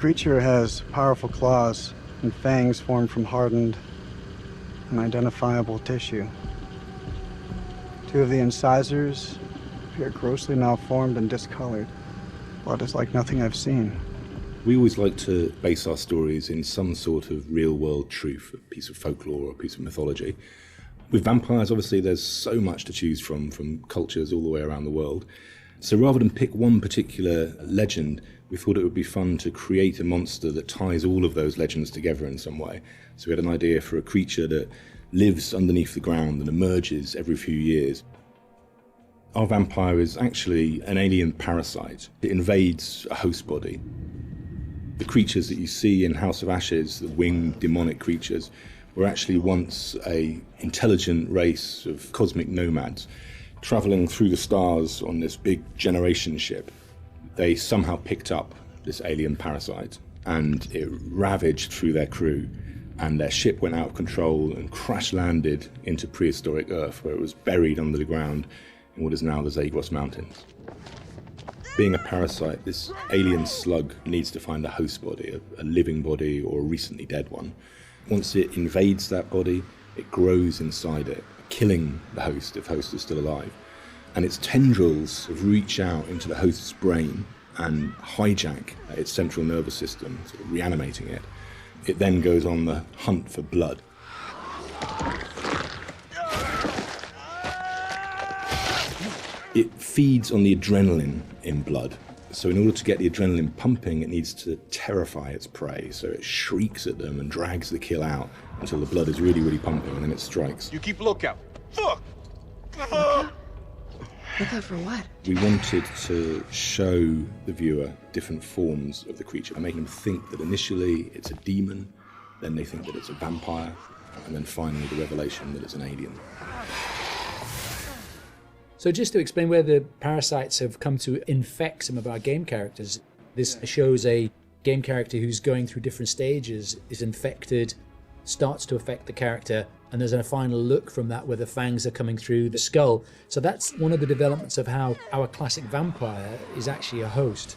creature has powerful claws and fangs formed from hardened and identifiable tissue. Two of the incisors appear grossly malformed and discolored. Blood is like nothing I've seen. We always like to base our stories in some sort of real-world truth, a piece of folklore or a piece of mythology. With vampires, obviously, there's so much to choose from cultures all the way around the world. So rather than pick one particular legend, we thought it would be fun to create a monster that ties all of those legends together in some way. So we had an idea for a creature that lives underneath the ground and emerges every few years. Our vampire is actually an alien parasite. It invades a host body. The creatures that you see in House of Ashes, the winged demonic creatures, were actually once an intelligent race of cosmic nomads traveling through the stars on this big generation ship. They somehow picked up this alien parasite and it ravaged through their crew, and their ship went out of control and crash landed into prehistoric Earth, where it was buried under the ground in what is now the Zagros Mountains. Being a parasite, this alien slug needs to find a host body, a living body or a recently dead one. Once it invades that body, it grows inside it, killing the host if host is still alive. And its tendrils reach out into the host's brain and hijack its central nervous system, sort of reanimating it. It then goes on the hunt for blood. It feeds on the adrenaline in blood. So in order to get the adrenaline pumping, it needs to terrify its prey. So it shrieks at them and drags the kill out until the blood is really, really pumping, and then it strikes. You keep lookout. Fuck! Lookout for what? We wanted to show the viewer different forms of the creature and make them think that initially it's a demon, then they think that it's a vampire, and then finally the revelation that it's an alien. So just to explain where the parasites have come to infect some of our game characters, this shows a game character who's going through different stages, is infected, starts to affect the character, and there's a final look from that where the fangs are coming through the skull. So that's one of the developments of how our classic vampire is actually a host.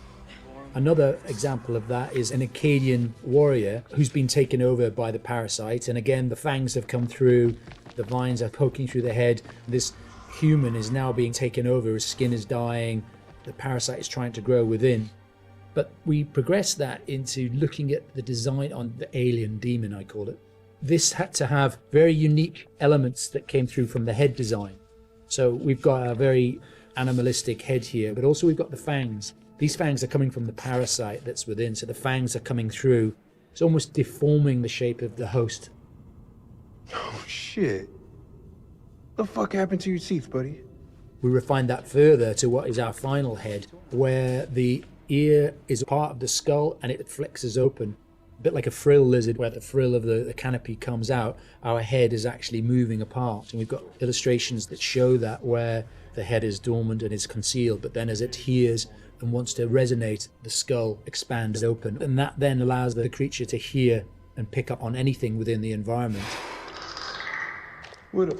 Another example of that is an Akkadian warrior who's been taken over by the parasite, and again the fangs have come through, the vines are poking through the head. This human is now being taken over, his skin is dying, the parasite is trying to grow within. But we progress that into looking at the design on the alien demon, I call it. This had to have very unique elements that came through from the head design. So we've got a very animalistic head here, but also we've got the fangs. These fangs are coming from the parasite that's within, so the fangs are coming through. It's almost deforming the shape of the host. Oh, shit. The fuck happened to your teeth, buddy? We refined that further to what is our final head, where the ear is part of the skull and it flexes open. A bit like a frill lizard, where the frill of the canopy comes out, our head is actually moving apart. And we've got illustrations that show that, where the head is dormant and is concealed, but then as it hears and wants to resonate, the skull expands open. And that then allows the creature to hear and pick up on anything within the environment. What up?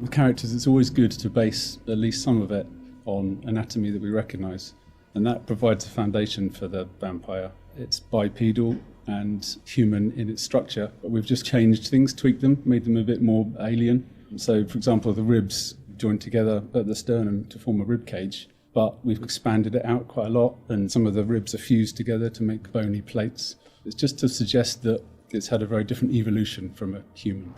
With characters, it's always good to base at least some of it on anatomy that we recognise, and that provides a foundation for the vampire. It's bipedal and human in its structure, but we've just changed things, tweaked them, made them a bit more alien. So, for example, the ribs joined together at the sternum to form a rib cage, but we've expanded it out quite a lot, and some of the ribs are fused together to make bony plates. It's just to suggest that it's had a very different evolution from a human.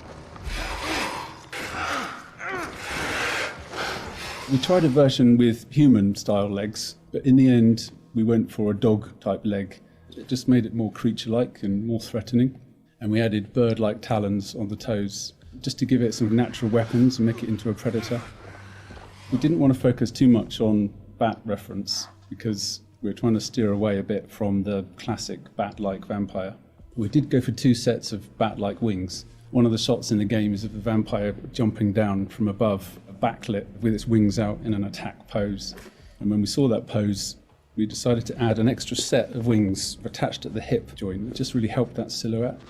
We tried a version with human-style legs, but in the end, we went for a dog-type leg. It just made it more creature-like and more threatening. And we added bird-like talons on the toes, just to give it some natural weapons and make it into a predator. We didn't want to focus too much on bat reference, because we were trying to steer away a bit from the classic bat-like vampire. We did go for 2 sets of bat-like wings. One of the shots in the game is of the vampire jumping down from above, backlit with its wings out in an attack pose. And when we saw that pose, we decided to add an extra set of wings attached at the hip joint. It just really helped that silhouette.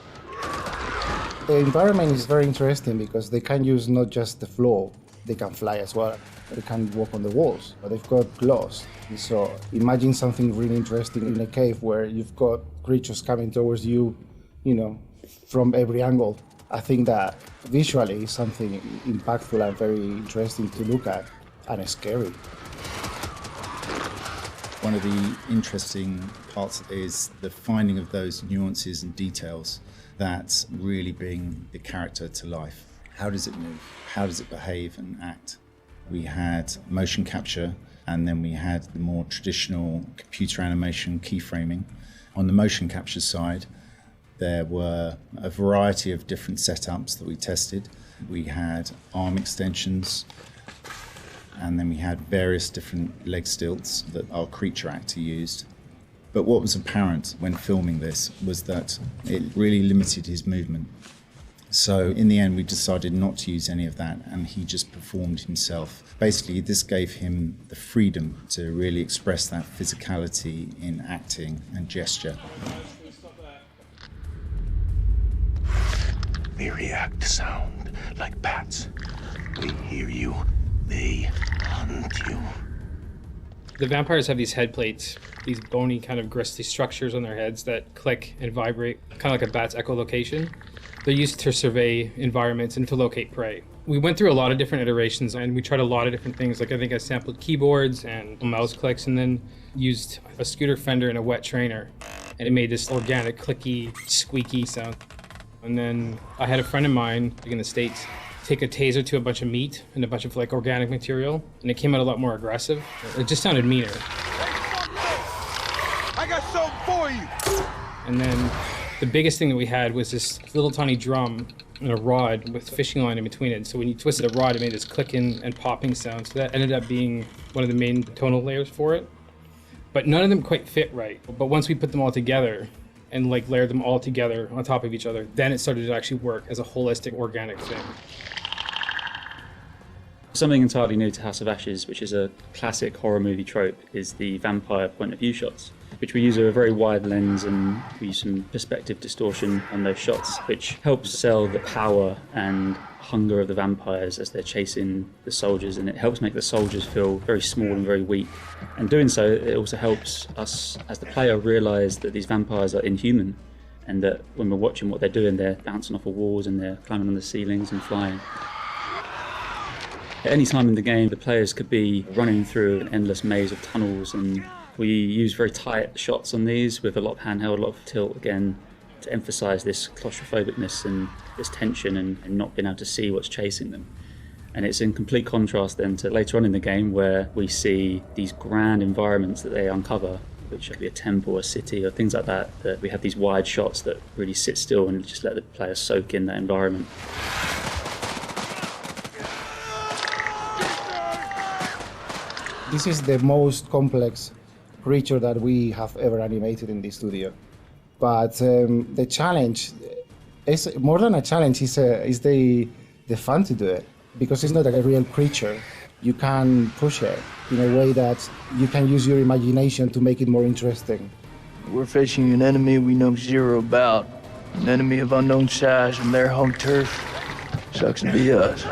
The environment is very interesting because they can use not just the floor, They can fly as well. They can walk on the walls, but they've got claws. So imagine something really interesting in a cave where you've got creatures coming towards you, from every angle. I think that visually is something impactful and very interesting to look at, and scary. One of the interesting parts is the finding of those nuances and details that really bring the character to life. How does it move? How does it behave and act? We had motion capture, and then we had the more traditional computer animation keyframing. On the motion capture side, there were a variety of different setups that we tested. We had arm extensions, and then we had various different leg stilts that our creature actor used. But what was apparent when filming this was that it really limited his movement. So in the end, we decided not to use any of that, and he just performed himself. Basically, this gave him the freedom to really express that physicality in acting and gesture. They react to sound like bats. They hear you, they hunt you. The vampires have these head plates, these bony kind of gristly structures on their heads that click and vibrate, kind of like a bat's echolocation. They're used to survey environments and to locate prey. We went through a lot of different iterations, and we tried a lot of different things. Like I think I sampled keyboards and mouse clicks, and then used a scooter fender and a wet trainer. And it made this organic, clicky, squeaky sound. And then I had a friend of mine in the States take a taser to a bunch of meat and a bunch of like organic material, and it came out a lot more aggressive. It just sounded meaner. I got something for you! And then the biggest thing that we had was this little tiny drum and a rod with fishing line in between it. So when you twisted a rod, it made this clicking and popping sound. So that ended up being one of the main tonal layers for it. But none of them quite fit right. But once we put them all together and like layered them all together on top of each other, then it started to actually work as a holistic, organic thing. Something entirely new to House of Ashes, which is a classic horror movie trope, is the vampire point of view shots, which we use a very wide lens, and we use some perspective distortion on those shots, which helps sell the power and hunger of the vampires as they're chasing the soldiers, and it helps make the soldiers feel very small and very weak. And doing so, it also helps us as the player realise that these vampires are inhuman, and that when we're watching what they're doing, they're bouncing off of walls and they're climbing on the ceilings and flying. At any time in the game, the players could be running through an endless maze of tunnels, and we use very tight shots on these with a lot of handheld, a lot of tilt again, to emphasise this claustrophobicness and this tension and not being able to see what's chasing them. And it's in complete contrast then to later on in the game, where we see these grand environments that they uncover, which could be a temple, a city, or things like that, that we have these wide shots that really sit still and just let the player soak in that environment. This is the most complex creature that we have ever animated in the studio. But the challenge is more than a challenge, is the fun to do it, because it's not a real creature. You can push it in a way that you can use your imagination to make it more interesting. We're facing an enemy we know zero about, an enemy of unknown size and their home turf. Sucks to be us.